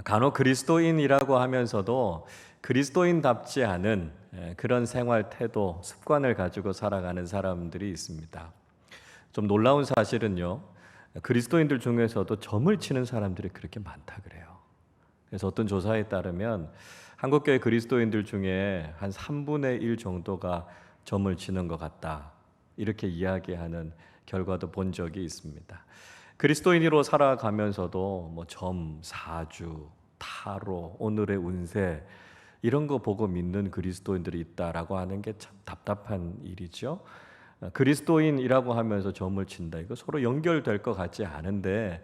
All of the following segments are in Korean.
간혹 그리스도인이라고 하면서도 그리스도인답지 않은 그런 생활 태도, 습관을 가지고 살아가는 사람들이 있습니다. 좀 놀라운 사실은요, 그리스도인들 중에서도 점을 치는 사람들이 그렇게 많다 그래요. 그래서 어떤 조사에 따르면 한국교회 그리스도인들 중에 한 3분의 1 정도가 점을 치는 것 같다, 이렇게 이야기하는 결과도 본 적이 있습니다. 그리스도인으로 살아가면서도 점, 사주, 타로, 오늘의 운세 이런 거 보고 믿는 그리스도인들이 있다라고 하는 게 참 답답한 일이죠. 그리스도인이라고 하면서 점을 친다, 이거 서로 연결될 것 같지 않은데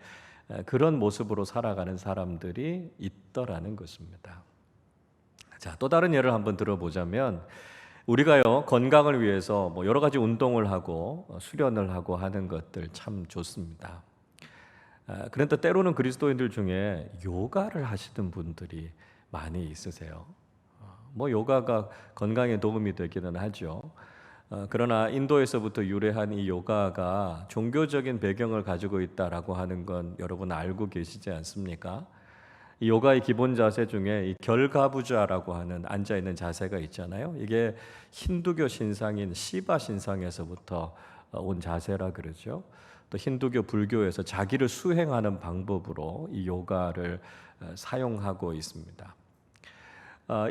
그런 모습으로 살아가는 사람들이 있더라는 것입니다. 자, 또 다른 예를 한번 들어보자면 우리가요, 건강을 위해서 여러 가지 운동을 하고 수련을 하고 하는 것들 참 좋습니다. 그런데 때로는 그리스도인들 중에 요가를 하시는 분들이 많이 있으세요. 요가가 건강에 도움이 되기는 하죠. 그러나 인도에서부터 유래한 이 요가가 종교적인 배경을 가지고 있다라고 하는 건 여러분 알고 계시지 않습니까? 이 요가의 기본 자세 중에 이 결가부좌라고 하는 앉아 있는 자세가 있잖아요. 이게 힌두교 신상인 시바 신상에서부터 온 자세라 그러죠. 또 힌두교 불교에서 자기를 수행하는 방법으로 이 요가를 사용하고 있습니다.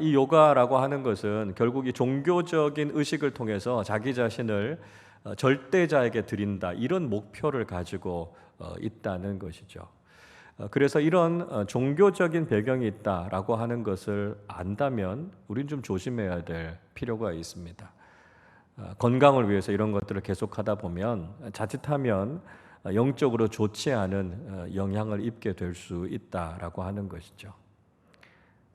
이 요가라고 하는 것은 결국 이 종교적인 의식을 통해서 자기 자신을 절대자에게 드린다, 이런 목표를 가지고 있다는 것이죠. 그래서 이런 종교적인 배경이 있다라고 하는 것을 안다면 우린 좀 조심해야 될 필요가 있습니다. 건강을 위해서 이런 것들을 계속하다 보면 자칫하면 영적으로 좋지 않은 영향을 입게 될 수 있다라고 하는 것이죠.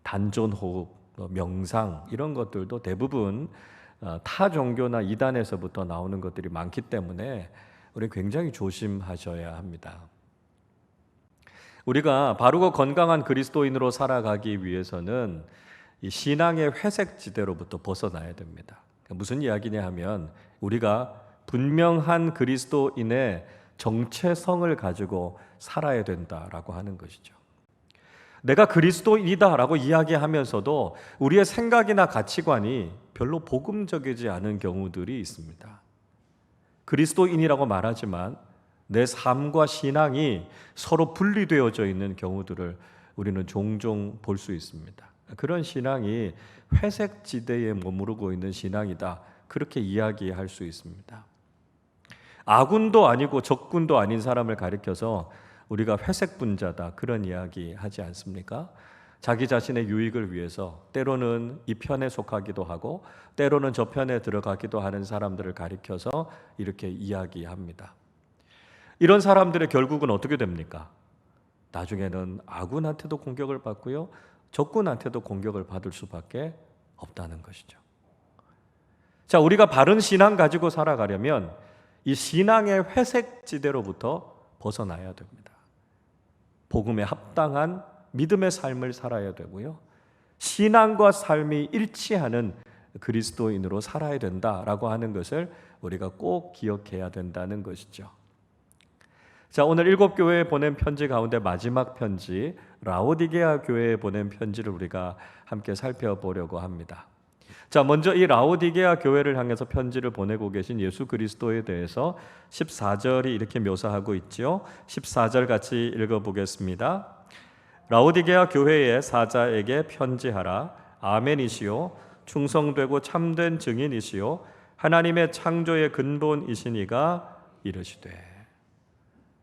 단전호흡, 명상 이런 것들도 대부분 타 종교나 이단에서부터 나오는 것들이 많기 때문에 우리 굉장히 조심하셔야 합니다. 우리가 바르고 건강한 그리스도인으로 살아가기 위해서는 이 신앙의 회색지대로부터 벗어나야 됩니다. 무슨 이야기냐 하면 우리가 분명한 그리스도인의 정체성을 가지고 살아야 된다라고 하는 것이죠. 내가 그리스도인이다라고 이야기하면서도 우리의 생각이나 가치관이 별로 복음적이지 않은 경우들이 있습니다. 그리스도인이라고 말하지만 내 삶과 신앙이 서로 분리되어져 있는 경우들을 우리는 종종 볼 수 있습니다. 그런 신앙이 회색 지대에 머무르고 있는 신앙이다, 그렇게 이야기할 수 있습니다. 아군도 아니고 적군도 아닌 사람을 가리켜서 우리가 회색 분자다, 그런 이야기 하지 않습니까? 자기 자신의 유익을 위해서 때로는 이 편에 속하기도 하고 때로는 저 편에 들어가기도 하는 사람들을 가리켜서 이렇게 이야기합니다. 이런 사람들의 결국은 어떻게 됩니까? 나중에는 아군한테도 공격을 받고요, 적군한테도 공격을 받을 수밖에 없다는 것이죠. 자, 우리가 바른 신앙 가지고 살아가려면 이 신앙의 회색 지대로부터 벗어나야 됩니다. 복음에 합당한 믿음의 삶을 살아야 되고요, 신앙과 삶이 일치하는 그리스도인으로 살아야 된다라고 하는 것을 우리가 꼭 기억해야 된다는 것이죠. 자, 오늘 7교회에 보낸 편지 가운데 마지막 편지, 라오디게아 교회에 보낸 편지를 우리가 함께 살펴보려고 합니다. 자, 먼저 이 라오디게아 교회를 향해서 편지를 보내고 계신 예수 그리스도에 대해서 14절이 이렇게 묘사하고 있죠. 14절 같이 읽어보겠습니다. 라오디게아 교회의 사자에게 편지하라. 아멘이시요 충성되고 참된 증인이시요 하나님의 창조의 근본이시니가 이르시되.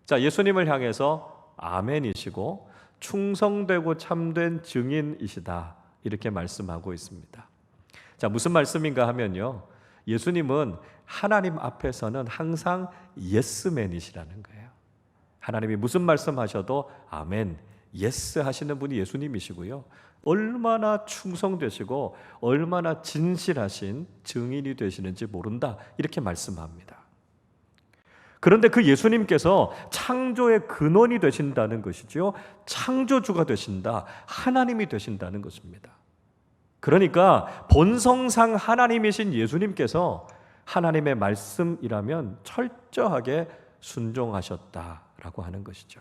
자, 예수님을 향해서 아멘이시고 충성되고 참된 증인이시다, 이렇게 말씀하고 있습니다. 자, 무슨 말씀인가 하면요, 예수님은 하나님 앞에서는 항상 예스맨이시라는 거예요. 하나님이 무슨 말씀하셔도 아멘, 예스 하시는 분이 예수님이시고요, 얼마나 충성되시고 얼마나 진실하신 증인이 되시는지 모른다, 이렇게 말씀합니다. 그런데 그 예수님께서 창조의 근원이 되신다는 것이죠. 창조주가 되신다, 하나님이 되신다는 것입니다. 그러니까 본성상 하나님이신 예수님께서 하나님의 말씀이라면 철저하게 순종하셨다라고 하는 것이죠.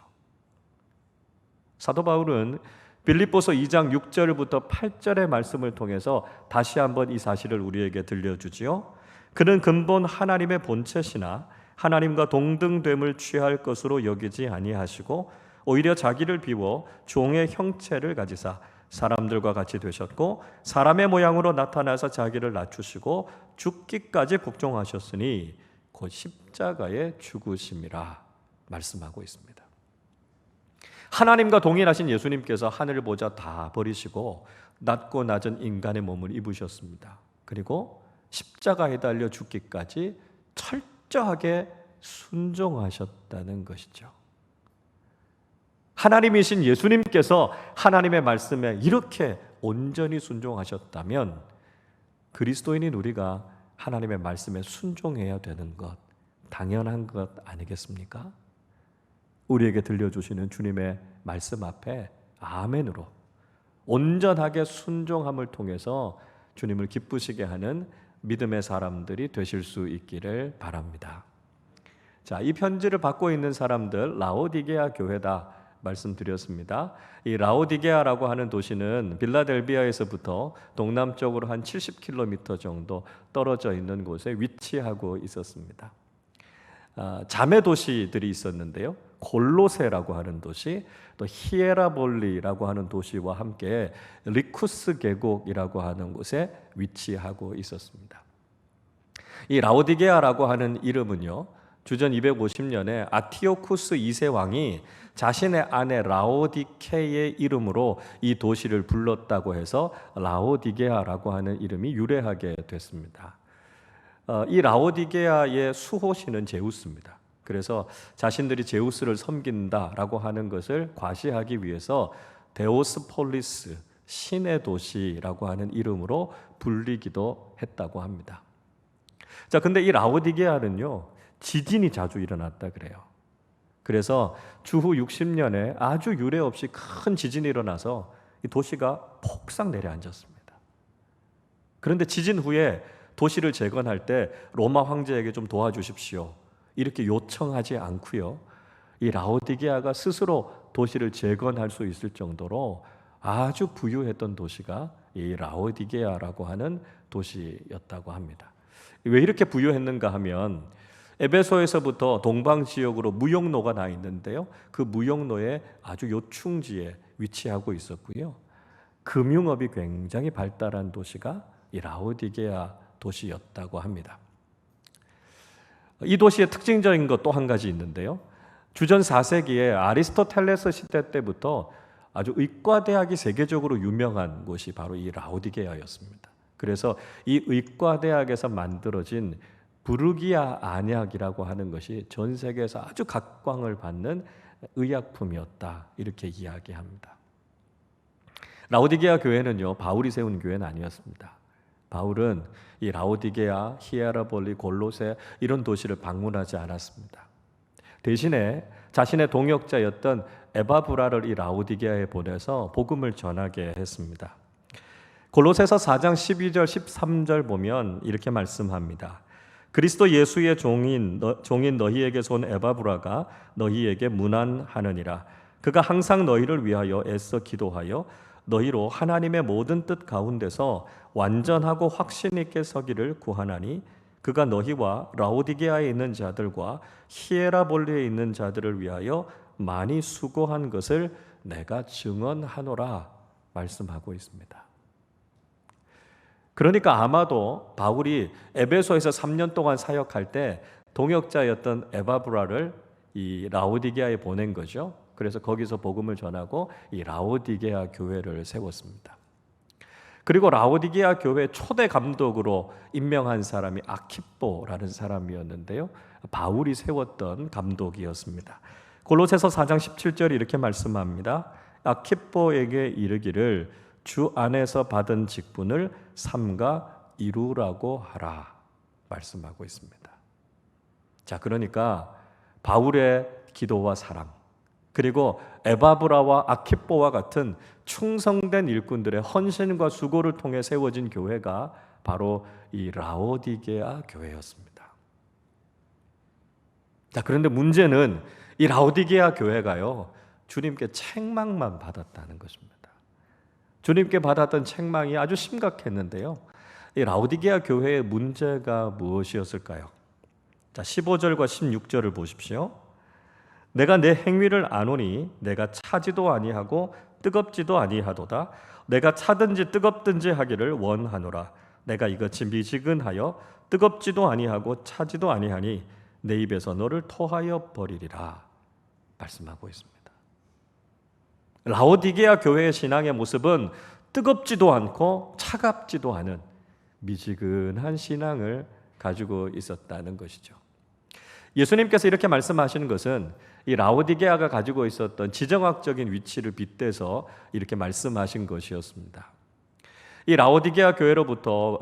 사도 바울은 빌립보서 2장 6절부터 8절의 말씀을 통해서 다시 한번 이 사실을 우리에게 들려주지요. 그는 근본 하나님의 본체시나 하나님과 동등됨을 취할 것으로 여기지 아니하시고 오히려 자기를 비워 종의 형체를 가지사 사람들과 같이 되셨고 사람의 모양으로 나타나서 자기를 낮추시고 죽기까지 복종하셨으니 곧 십자가에 죽으심이라 말씀하고 있습니다. 하나님과 동일하신 예수님께서 하늘 보좌 다 버리시고 낮고 낮은 인간의 몸을 입으셨습니다. 그리고 십자가에 달려 죽기까지 철저하게 순종하셨다는 것이죠. 하나님이신 예수님께서 하나님의 말씀에 이렇게 온전히 순종하셨다면 그리스도인인 우리가 하나님의 말씀에 순종해야 되는 것 당연한 것 아니겠습니까? 우리에게 들려주시는 주님의 말씀 앞에 아멘으로 온전하게 순종함을 통해서 주님을 기쁘시게 하는 믿음의 사람들이 되실 수 있기를 바랍니다. 자, 이 편지를 받고 있는 사람들 라오디게아 교회다 말씀드렸습니다. 이 라오디게아라고 하는 도시는 빌라델비아에서부터 동남쪽으로 한 70km 정도 떨어져 있는 곳에 위치하고 있었습니다. 자매 도시들이 있었는데요. 골로세라고 하는 도시, 또 히에라볼리라고 하는 도시와 함께 리쿠스 계곡이라고 하는 곳에 위치하고 있었습니다. 이 라오디게아라고 하는 이름은요, 주전 250년에 아티오쿠스 2세 왕이 자신의 아내 라오디케의 이름으로 이 도시를 불렀다고 해서 라오디게아라고 하는 이름이 유래하게 됐습니다. 이 라오디게아의 수호신은 제우스입니다. 그래서 자신들이 제우스를 섬긴다라고 하는 것을 과시하기 위해서 데오스폴리스, 신의 도시라고 하는 이름으로 불리기도 했다고 합니다. 자, 근데 이 라오디게아는요, 지진이 자주 일어났다 그래요. 그래서 주후 60년에 아주 유례 없이 큰 지진이 일어나서 이 도시가 폭삭 내려앉았습니다. 그런데 지진 후에 도시를 재건할 때 로마 황제에게 좀 도와주십시오 이렇게 요청하지 않고요, 이 라오디게아가 스스로 도시를 재건할 수 있을 정도로 아주 부유했던 도시가 이 라오디게아라고 하는 도시였다고 합니다. 왜 이렇게 부유했는가 하면 에베소에서부터 동방 지역으로 무역로가 나 있는데요, 그 무역로의 아주 요충지에 위치하고 있었고요, 금융업이 굉장히 발달한 도시가 이 라오디게아 도시였다고 합니다. 이 도시의 특징적인 것 또 한 가지 있는데요, 주전 4세기에 아리스토텔레스 시대 때부터 아주 의과대학이 세계적으로 유명한 곳이 바로 이 라오디게아였습니다. 그래서 이 의과대학에서 만들어진 부르기아 안약이라고 하는 것이 전 세계에서 아주 각광을 받는 의약품이었다 이렇게 이야기합니다. 라오디게아 교회는요, 바울이 세운 교회는 아니었습니다. 바울은 이 라오디게아, 히에라볼리, 골로새 이런 도시를 방문하지 않았습니다. 대신에 자신의 동역자였던 에바브라를 이 라오디게아에 보내서 복음을 전하게 했습니다. 골로새서 4장 12절 13절 보면 이렇게 말씀합니다. 그리스도 예수의 종인 너희에게서 온 에바브라가 너희에게 문안하느니라. 그가 항상 너희를 위하여 애써 기도하여 너희로 하나님의 모든 뜻 가운데서 완전하고 확신 있게 서기를 구하나니 그가 너희와 라오디게아에 있는 자들과 히에라볼리에 있는 자들을 위하여 많이 수고한 것을 내가 증언하노라 말씀하고 있습니다. 그러니까 아마도 바울이 에베소에서 3년 동안 사역할 때 동역자였던 에바브라를 이 라오디게아에 보낸 거죠. 그래서 거기서 복음을 전하고 이 라오디게아 교회를 세웠습니다. 그리고 라오디게아 교회 초대 감독으로 임명한 사람이 아키뽀라는 사람이었는데요, 바울이 세웠던 감독이었습니다. 골로새서 4장 17절 이렇게 말씀합니다. 아키뽀에게 이르기를 주 안에서 받은 직분을 삼가 이루라고 하라 말씀하고 있습니다. 자, 그러니까 바울의 기도와 사랑, 그리고 에바브라와 아키뽀와 같은 충성된 일꾼들의 헌신과 수고를 통해 세워진 교회가 바로 이 라오디게아 교회였습니다. 자, 그런데 문제는 이 라오디게아 교회가요, 주님께 책망만 받았다는 것입니다. 주님께 받았던 책망이 아주 심각했는데요. 이 라오디게아 교회의 문제가 무엇이었을까요? 자, 15절과 16절을 보십시오. 내가 내 행위를 아노니 내가 차지도 아니하고 뜨겁지도 아니하도다. 내가 차든지 뜨겁든지 하기를 원하노라. 내가 이같이 미지근하여 뜨겁지도 아니하고 차지도 아니하니 내 입에서 너를 토하여 버리리라 말씀하고 있습니다. 라오디게아 교회의 신앙의 모습은 뜨겁지도 않고 차갑지도 않은 미지근한 신앙을 가지고 있었다는 것이죠. 예수님께서 이렇게 말씀하시는 것은 이 라오디게아가 가지고 있었던 지정학적인 위치를 빗대서 이렇게 말씀하신 것이었습니다. 이 라오디게아로부터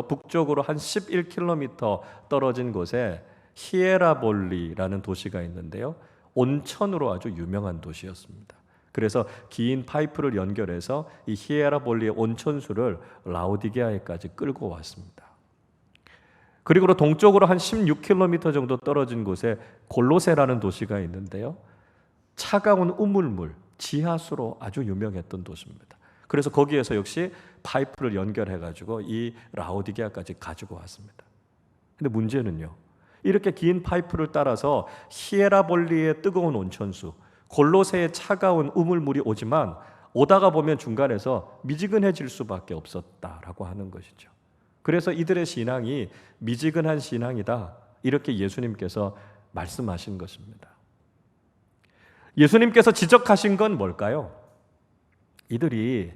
북쪽으로 한 11km 떨어진 곳에 히에라볼리라는 도시가 있는데요. 온천으로 아주 유명한 도시였습니다. 그래서 긴 파이프를 연결해서 이 히에라볼리의 온천수를 라오디게아에까지 끌고 왔습니다. 그리고 동쪽으로 한 16km 정도 떨어진 곳에 골로세라는 도시가 있는데요. 차가운 우물물, 지하수로 아주 유명했던 도시입니다. 그래서 거기에서 역시 파이프를 연결해가지고 이 라오디게아까지 가지고 왔습니다. 근데 문제는요, 이렇게 긴 파이프를 따라서 히에라볼리의 뜨거운 온천수, 골로새의 차가운 우물물이 오지만 오다가 보면 중간에서 미지근해질 수밖에 없었다라고 하는 것이죠. 그래서 이들의 신앙이 미지근한 신앙이다, 이렇게 예수님께서 말씀하신 것입니다. 예수님께서 지적하신 건 뭘까요? 이들이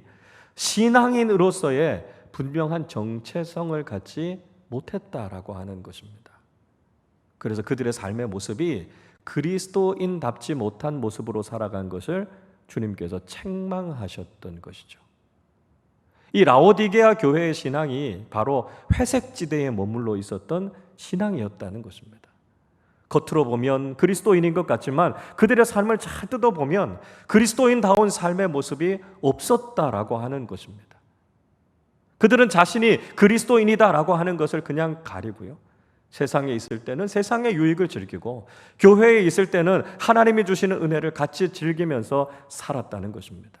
신앙인으로서의 분명한 정체성을 갖지 못했다라고 하는 것입니다. 그래서 그들의 삶의 모습이 그리스도인답지 못한 모습으로 살아간 것을 주님께서 책망하셨던 것이죠. 이 라오디게아 교회의 신앙이 바로 회색지대에 머물러 있었던 신앙이었다는 것입니다. 겉으로 보면 그리스도인인 것 같지만 그들의 삶을 잘 뜯어보면 그리스도인다운 삶의 모습이 없었다라고 하는 것입니다. 그들은 자신이 그리스도인이다라고 하는 것을 그냥 가리고요, 세상에 있을 때는 세상의 유익을 즐기고 교회에 있을 때는 하나님이 주시는 은혜를 같이 즐기면서 살았다는 것입니다.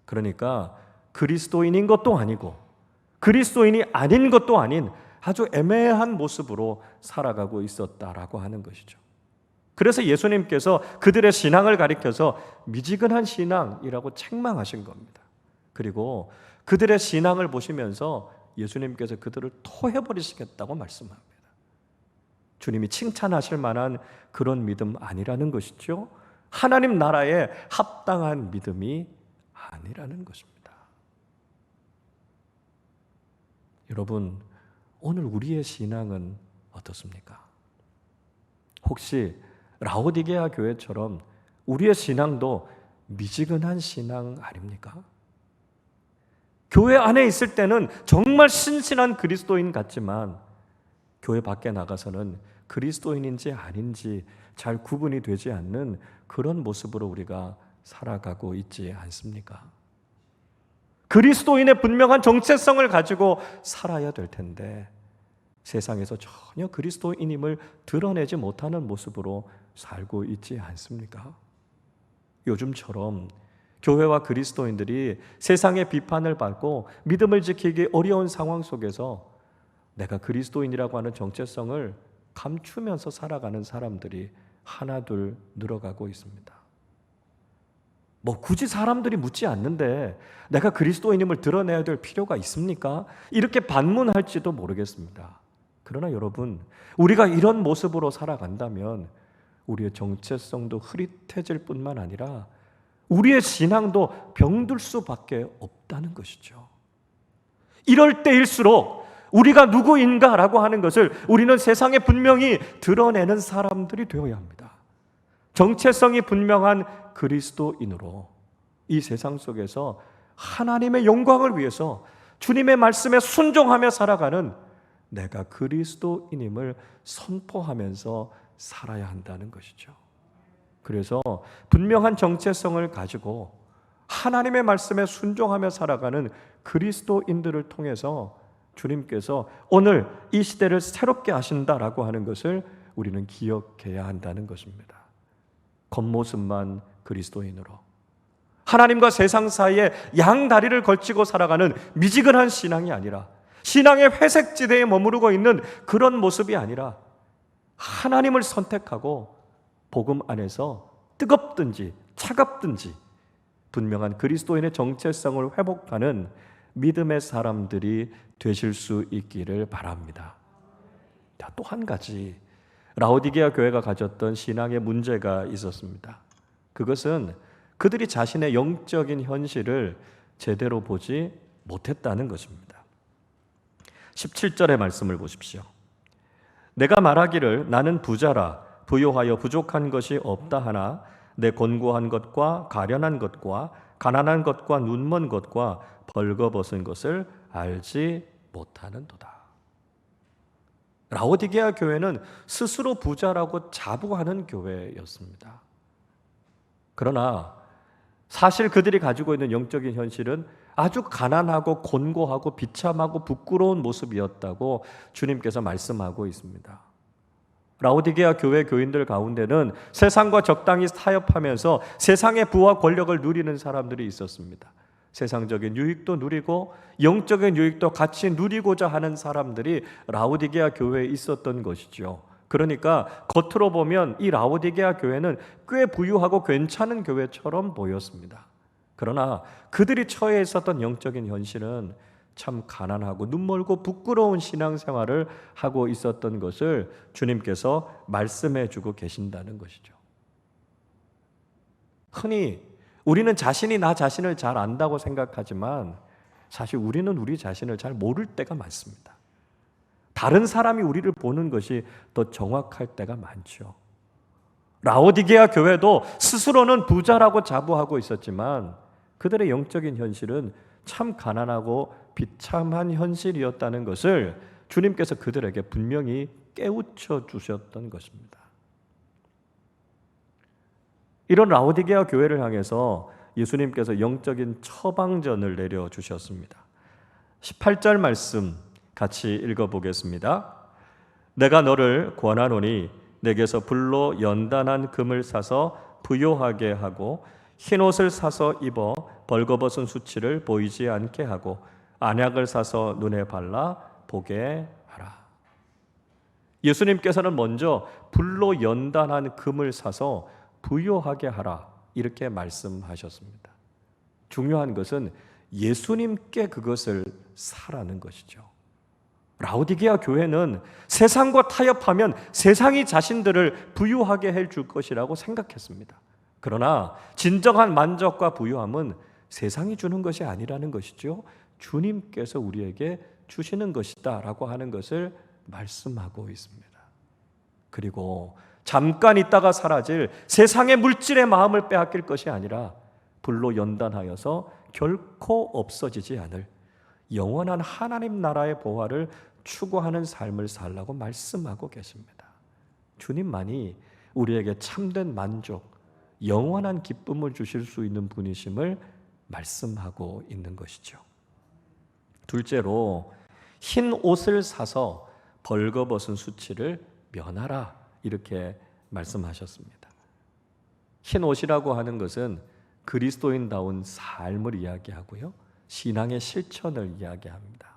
그러니까 그리스도인인 것도 아니고 그리스도인이 아닌 것도 아닌 아주 애매한 모습으로 살아가고 있었다라고 하는 것이죠. 그래서 예수님께서 그들의 신앙을 가리켜서 미지근한 신앙이라고 책망하신 겁니다. 그리고 그들의 신앙을 보시면서 예수님께서 그들을 토해버리시겠다고 말씀합니다. 주님이 칭찬하실 만한 그런 믿음 아니라는 것이죠. 하나님 나라에 합당한 믿음이 아니라는 것입니다. 여러분, 오늘 우리의 신앙은 어떻습니까? 혹시 라오디게아 교회처럼 우리의 신앙도 미지근한 신앙 아닙니까? 교회 안에 있을 때는 정말 신실한 그리스도인 같지만 교회 밖에 나가서는 그리스도인인지 아닌지 잘 구분이 되지 않는 그런 모습으로 우리가 살아가고 있지 않습니까? 그리스도인의 분명한 정체성을 가지고 살아야 될 텐데 세상에서 전혀 그리스도인임을 드러내지 못하는 모습으로 살고 있지 않습니까? 요즘처럼 교회와 그리스도인들이 세상의 비판을 받고 믿음을 지키기 어려운 상황 속에서 내가 그리스도인이라고 하는 정체성을 감추면서 살아가는 사람들이 하나둘 늘어가고 있습니다. 굳이 사람들이 묻지 않는데 내가 그리스도인임을 드러내야 될 필요가 있습니까? 이렇게 반문할지도 모르겠습니다. 그러나 여러분, 우리가 이런 모습으로 살아간다면 우리의 정체성도 흐릿해질 뿐만 아니라 우리의 신앙도 병들 수밖에 없다는 것이죠. 이럴 때일수록 우리가 누구인가라고 하는 것을 우리는 세상에 분명히 드러내는 사람들이 되어야 합니다. 정체성이 분명한 그리스도인으로 이 세상 속에서 하나님의 영광을 위해서 주님의 말씀에 순종하며 살아가는 내가 그리스도인임을 선포하면서 살아야 한다는 것이죠. 그래서 분명한 정체성을 가지고 하나님의 말씀에 순종하며 살아가는 그리스도인들을 통해서 주님께서 오늘 이 시대를 새롭게 하신다라고 하는 것을 우리는 기억해야 한다는 것입니다. 겉모습만 그리스도인으로, 하나님과 세상 사이에 양다리를 걸치고 살아가는 미지근한 신앙이 아니라, 신앙의 회색지대에 머무르고 있는 그런 모습이 아니라, 하나님을 선택하고 복음 안에서 뜨겁든지 차갑든지 분명한 그리스도인의 정체성을 회복하는 믿음의 사람들이 되실 수 있기를 바랍니다. 또 한 가지, 라오디게아 교회가 가졌던 신앙의 문제가 있었습니다. 그것은 그들이 자신의 영적인 현실을 제대로 보지 못했다는 것입니다. 17절의 말씀을 보십시오. 내가 말하기를 나는 부자라 부요하여 부족한 것이 없다 하나 내 곤고한 것과 가련한 것과 가난한 것과 눈먼 것과 벌거벗은 것을 알지 못하는도다. 라오디게아 교회는 스스로 부자라고 자부하는 교회였습니다. 그러나 사실 그들이 가지고 있는 영적인 현실은 아주 가난하고 곤고하고 비참하고 부끄러운 모습이었다고 주님께서 말씀하고 있습니다. 라오디게아 교회 교인들 가운데는 세상과 적당히 타협하면서 세상의 부와 권력을 누리는 사람들이 있었습니다. 세상적인 유익도 누리고 영적인 유익도 같이 누리고자 하는 사람들이 라오디게아 교회에 있었던 것이죠. 그러니까 겉으로 보면 이 라오디게아 교회는 꽤 부유하고 괜찮은 교회처럼 보였습니다. 그러나 그들이 처해 있었던 영적인 현실은 참 가난하고 눈멀고 부끄러운 신앙생활을 하고 있었던 것을 주님께서 말씀해 주고 계신다는 것이죠. 흔히 우리는 자신이 나 자신을 잘 안다고 생각하지만 사실 우리는 우리 자신을 잘 모를 때가 많습니다. 다른 사람이 우리를 보는 것이 더 정확할 때가 많죠. 라오디게아 교회도 스스로는 부자라고 자부하고 있었지만 그들의 영적인 현실은 참 가난하고 비참한 현실이었다는 것을 주님께서 그들에게 분명히 깨우쳐 주셨던 것입니다. 이런 라오디게아 교회를 향해서 예수님께서 영적인 처방전을 내려주셨습니다. 18절 말씀 같이 읽어보겠습니다. 내가 너를 권하노니 내게서 불로 연단한 금을 사서 부요하게 하고 흰옷을 사서 입어 벌거벗은 수치를 보이지 않게 하고 안약을 사서 눈에 발라 보게 하라. 예수님께서는 먼저 불로 연단한 금을 사서 부요하게 하라 이렇게 말씀하셨습니다. 중요한 것은 예수님께 그것을 사라는 것이죠. 라오디게아 교회는 세상과 타협하면 세상이 자신들을 부유하게 해줄 것이라고 생각했습니다. 그러나 진정한 만족과 부유함은 세상이 주는 것이 아니라는 것이죠. 주님께서 우리에게 주시는 것이다 라고 하는 것을 말씀하고 있습니다. 그리고 잠깐 있다가 사라질 세상의 물질의 마음을 빼앗길 것이 아니라 불로 연단하여서 결코 없어지지 않을 영원한 하나님 나라의 보화를 추구하는 삶을 살라고 말씀하고 계십니다. 주님만이 우리에게 참된 만족, 영원한 기쁨을 주실 수 있는 분이심을 말씀하고 있는 것이죠. 둘째로 흰 옷을 사서 벌거벗은 수치를 면하라 이렇게 말씀하셨습니다. 흰 옷이라고 하는 것은 그리스도인다운 삶을 이야기하고요, 신앙의 실천을 이야기합니다.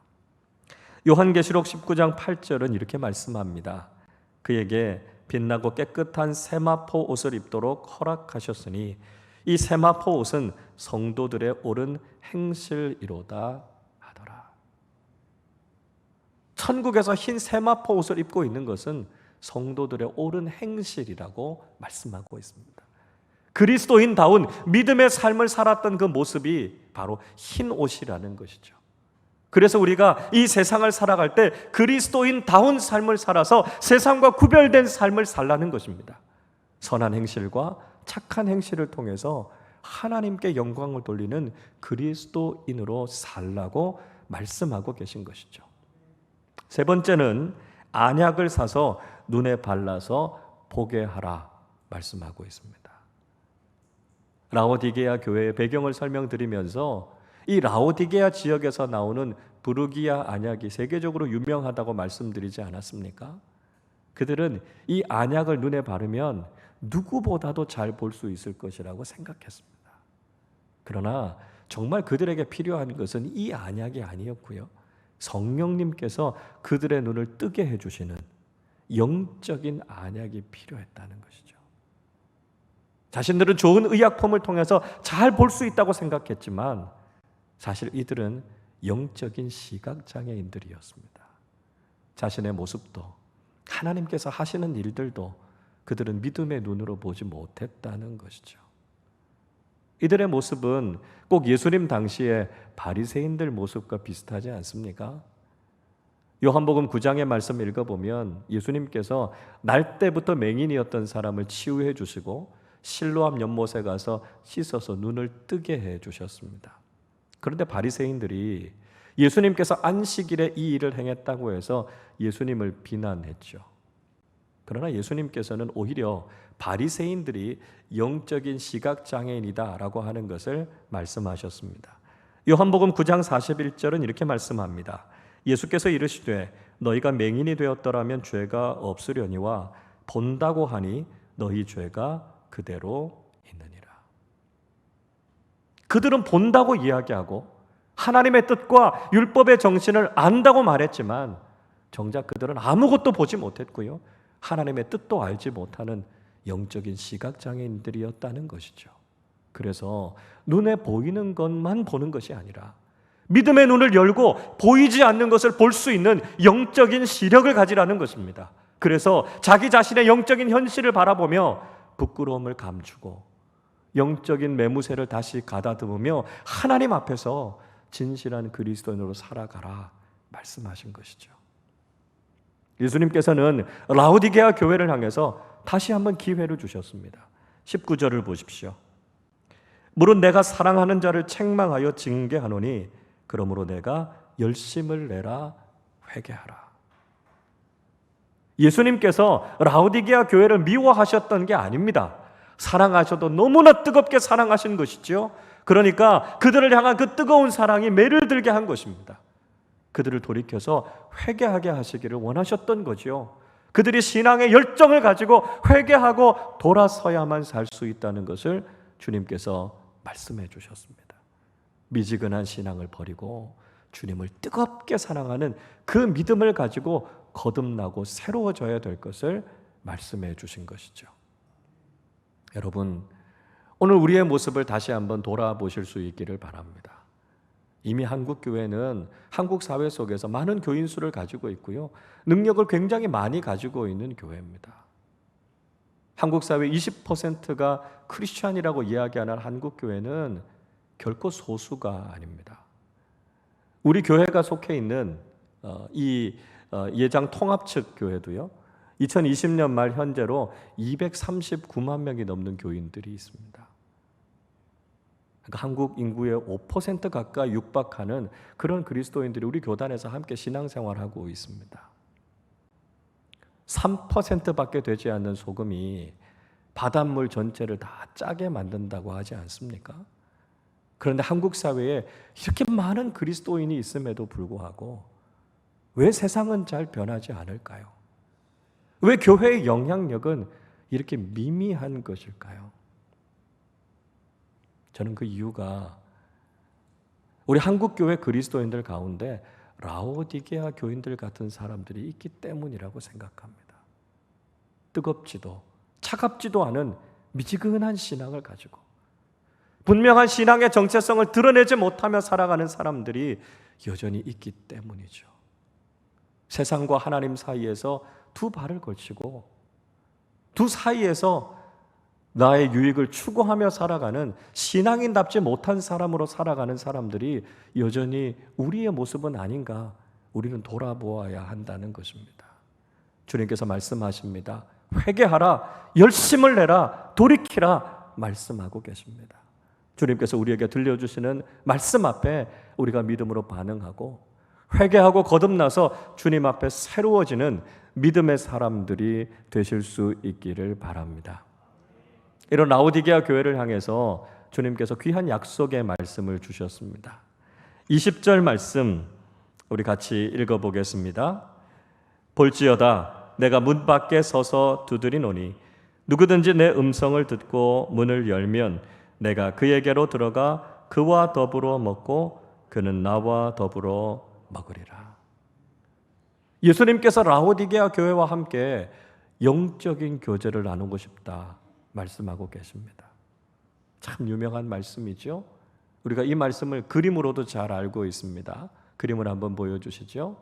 요한계시록 19장 8절은 이렇게 말씀합니다. 그에게 빛나고 깨끗한 세마포 옷을 입도록 허락하셨으니 이 세마포 옷은 성도들의 옳은 행실이로다 하더라. 천국에서 흰 세마포 옷을 입고 있는 것은 성도들의 옳은 행실이라고 말씀하고 있습니다. 그리스도인다운 믿음의 삶을 살았던 그 모습이 바로 흰 옷이라는 것이죠. 그래서 우리가 이 세상을 살아갈 때 그리스도인다운 삶을 살아서 세상과 구별된 삶을 살라는 것입니다. 선한 행실과 착한 행실을 통해서 하나님께 영광을 돌리는 그리스도인으로 살라고 말씀하고 계신 것이죠. 세 번째는 안약을 사서 눈에 발라서 보게 하라 말씀하고 있습니다. 라오디게아 교회의 배경을 설명드리면서 이 라오디게아 지역에서 나오는 부르기아 안약이 세계적으로 유명하다고 말씀드리지 않았습니까? 그들은 이 안약을 눈에 바르면 누구보다도 잘 볼 수 있을 것이라고 생각했습니다. 그러나 정말 그들에게 필요한 것은 이 안약이 아니었고요. 성령님께서 그들의 눈을 뜨게 해주시는 영적인 안약이 필요했다는 것이죠. 자신들은 좋은 의약품을 통해서 잘 볼 수 있다고 생각했지만 사실 이들은 영적인 시각장애인들이었습니다. 자신의 모습도 하나님께서 하시는 일들도 그들은 믿음의 눈으로 보지 못했다는 것이죠. 이들의 모습은 꼭 예수님 당시의 바리새인들 모습과 비슷하지 않습니까? 요한복음 9장의 말씀 읽어보면 예수님께서 날 때부터 맹인이었던 사람을 치유해 주시고 실로암 연못에 가서 씻어서 눈을 뜨게 해 주셨습니다. 그런데 바리새인들이 예수님께서 안식일에 이 일을 행했다고 해서 예수님을 비난했죠. 그러나 예수님께서는 오히려 바리새인들이 영적인 시각장애인이다라고 하는 것을 말씀하셨습니다. 요한복음 9장 41절은 이렇게 말씀합니다. 예수께서 이르시되 너희가 맹인이 되었더라면 죄가 없으려니와 본다고 하니 너희 죄가 그대로 있느니라. 그들은 본다고 이야기하고 하나님의 뜻과 율법의 정신을 안다고 말했지만 정작 그들은 아무것도 보지 못했고요. 하나님의 뜻도 알지 못하는 영적인 시각장애인들이었다는 것이죠. 그래서 눈에 보이는 것만 보는 것이 아니라 믿음의 눈을 열고 보이지 않는 것을 볼 수 있는 영적인 시력을 가지라는 것입니다. 그래서 자기 자신의 영적인 현실을 바라보며 부끄러움을 감추고 영적인 매무새를 다시 가다듬으며 하나님 앞에서 진실한 그리스도인으로 살아가라 말씀하신 것이죠. 예수님께서는 라오디게아 교회를 향해서 다시 한번 기회를 주셨습니다. 19절을 보십시오. 물은 내가 사랑하는 자를 책망하여 징계하노니 그러므로 내가 열심을 내라 회개하라. 예수님께서 라오디게아 교회를 미워하셨던 게 아닙니다. 사랑하셔도 너무나 뜨겁게 사랑하신 것이죠. 그러니까 그들을 향한 그 뜨거운 사랑이 매를 들게 한 것입니다. 그들을 돌이켜서 회개하게 하시기를 원하셨던 거죠. 그들이 신앙의 열정을 가지고 회개하고 돌아서야만 살 수 있다는 것을 주님께서 말씀해 주셨습니다. 미지근한 신앙을 버리고 주님을 뜨겁게 사랑하는 그 믿음을 가지고 거듭나고 새로워져야 될 것을 말씀해 주신 것이죠. 여러분, 오늘 우리의 모습을 다시 한번 돌아보실 수 있기를 바랍니다. 이미 한국 교회는 한국 사회 속에서 많은 교인 수를 가지고 있고요. 능력을 굉장히 많이 가지고 있는 교회입니다. 한국 사회 20%가 크리스찬이라고 이야기하는 한국 교회는 결코 소수가 아닙니다. 우리 교회가 속해 있는 이 예장 통합 측 교회도요. 2020년 말 현재로 239만 명이 넘는 교인들이 있습니다. 그러니까 한국 인구의 5% 가까이 육박하는 그런 그리스도인들이 우리 교단에서 함께 신앙생활하고 있습니다. 3%밖에 되지 않는 소금이 바닷물 전체를 다 짜게 만든다고 하지 않습니까? 그런데 한국 사회에 이렇게 많은 그리스도인이 있음에도 불구하고 왜 세상은 잘 변하지 않을까요? 왜 교회의 영향력은 이렇게 미미한 것일까요? 저는 그 이유가 우리 한국교회 그리스도인들 가운데 라오디게아 교인들 같은 사람들이 있기 때문이라고 생각합니다. 뜨겁지도 차갑지도 않은 미지근한 신앙을 가지고 분명한 신앙의 정체성을 드러내지 못하며 살아가는 사람들이 여전히 있기 때문이죠. 세상과 하나님 사이에서 두 발을 걸치고 두 사이에서 나의 유익을 추구하며 살아가는 신앙인답지 못한 사람으로 살아가는 사람들이 여전히 우리의 모습은 아닌가 우리는 돌아보아야 한다는 것입니다. 주님께서 말씀하십니다. 회개하라, 열심을 내라, 돌이키라 말씀하고 계십니다. 주님께서 우리에게 들려주시는 말씀 앞에 우리가 믿음으로 반응하고 회개하고 거듭나서 주님 앞에 새로워지는 믿음의 사람들이 되실 수 있기를 바랍니다. 이런 라오디게아 교회를 향해서 주님께서 귀한 약속의 말씀을 주셨습니다. 20절 말씀 우리 같이 읽어보겠습니다. 볼지어다 내가 문 밖에 서서 두드리노니 누구든지 내 음성을 듣고 문을 열면 내가 그에게로 들어가 그와 더불어 먹고 그는 나와 더불어 먹으리라. 예수님께서 라오디게아 교회와 함께 영적인 교제를 나누고 싶다 말씀하고 계십니다. 참 유명한 말씀이죠. 우리가 이 말씀을 그림으로도 잘 알고 있습니다. 그림을 한번 보여주시죠.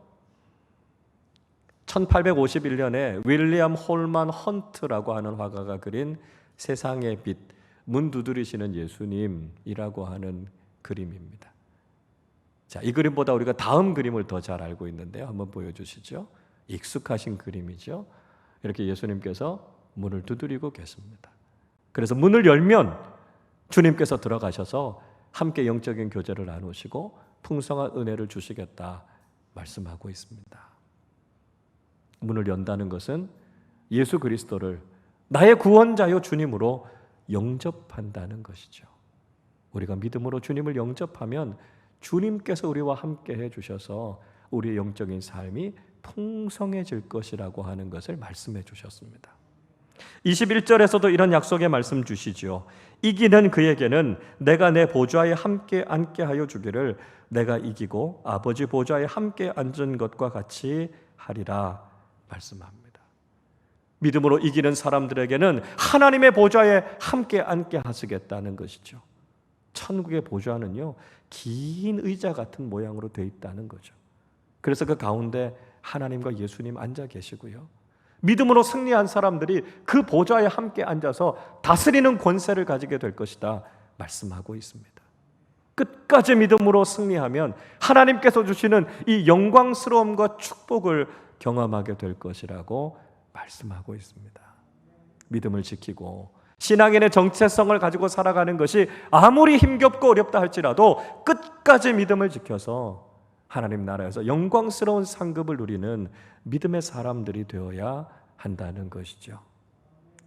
1851년에 윌리엄 홀만 헌트라고 하는 화가가 그린 세상의 빛, 문 두드리시는 예수님이라고 하는 그림입니다. 자, 이 그림보다 우리가 다음 그림을 더 잘 알고 있는데요. 한번 보여주시죠. 익숙하신 그림이죠. 이렇게 예수님께서 문을 두드리고 계십니다. 그래서 문을 열면 주님께서 들어가셔서 함께 영적인 교제를 나누시고 풍성한 은혜를 주시겠다 말씀하고 있습니다. 문을 연다는 것은 예수 그리스도를 나의 구원자요 주님으로 영접한다는 것이죠. 우리가 믿음으로 주님을 영접하면 주님께서 우리와 함께 해주셔서 우리의 영적인 삶이 풍성해질 것이라고 하는 것을 말씀해 주셨습니다. 21절에서도 이런 약속의 말씀 주시죠. 이기는 그에게는 내가 내 보좌에 함께 앉게 하여 주기를 내가 이기고 아버지 보좌에 함께 앉은 것과 같이 하리라 말씀합니다. 믿음으로 이기는 사람들에게는 하나님의 보좌에 함께 앉게 하시겠다는 것이죠. 천국의 보좌는요, 긴 의자 같은 모양으로 되어 있다는 거죠. 그래서 그 가운데 하나님과 예수님 앉아 계시고요. 믿음으로 승리한 사람들이 그 보좌에 함께 앉아서 다스리는 권세를 가지게 될 것이다 말씀하고 있습니다. 끝까지 믿음으로 승리하면 하나님께서 주시는 이 영광스러움과 축복을 경험하게 될 것이라고 말씀하고 있습니다. 믿음을 지키고 신앙인의 정체성을 가지고 살아가는 것이 아무리 힘겹고 어렵다 할지라도 끝까지 믿음을 지켜서 하나님 나라에서 영광스러운 상급을 누리는 믿음의 사람들이 되어야 한다는 것이죠.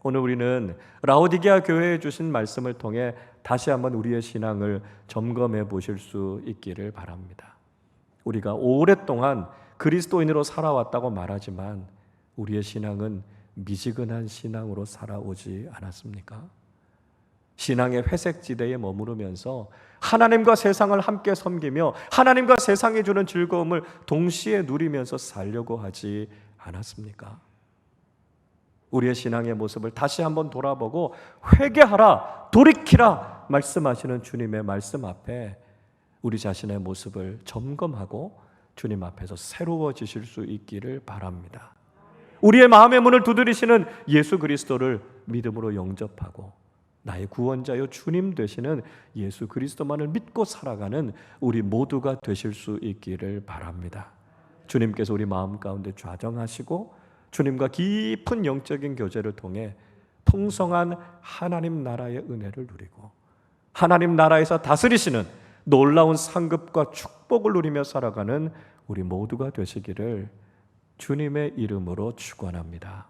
오늘 우리는 라오디게아 교회에 주신 말씀을 통해 다시 한번 우리의 신앙을 점검해 보실 수 있기를 바랍니다. 우리가 오랫동안 그리스도인으로 살아왔다고 말하지만 우리의 신앙은 미지근한 신앙으로 살아오지 않았습니까? 신앙의 회색지대에 머무르면서 하나님과 세상을 함께 섬기며 하나님과 세상이 주는 즐거움을 동시에 누리면서 살려고 하지 않았습니까? 우리의 신앙의 모습을 다시 한번 돌아보고 회개하라, 돌이키라 말씀하시는 주님의 말씀 앞에 우리 자신의 모습을 점검하고 주님 앞에서 새로워지실 수 있기를 바랍니다. 우리의 마음의 문을 두드리시는 예수 그리스도를 믿음으로 영접하고 나의 구원자요 주님 되시는 예수 그리스도만을 믿고 살아가는 우리 모두가 되실 수 있기를 바랍니다. 주님께서 우리 마음 가운데 좌정하시고 주님과 깊은 영적인 교제를 통해 풍성한 하나님 나라의 은혜를 누리고 하나님 나라에서 다스리시는 놀라운 상급과 축복을 누리며 살아가는 우리 모두가 되시기를 주님의 이름으로 축원합니다.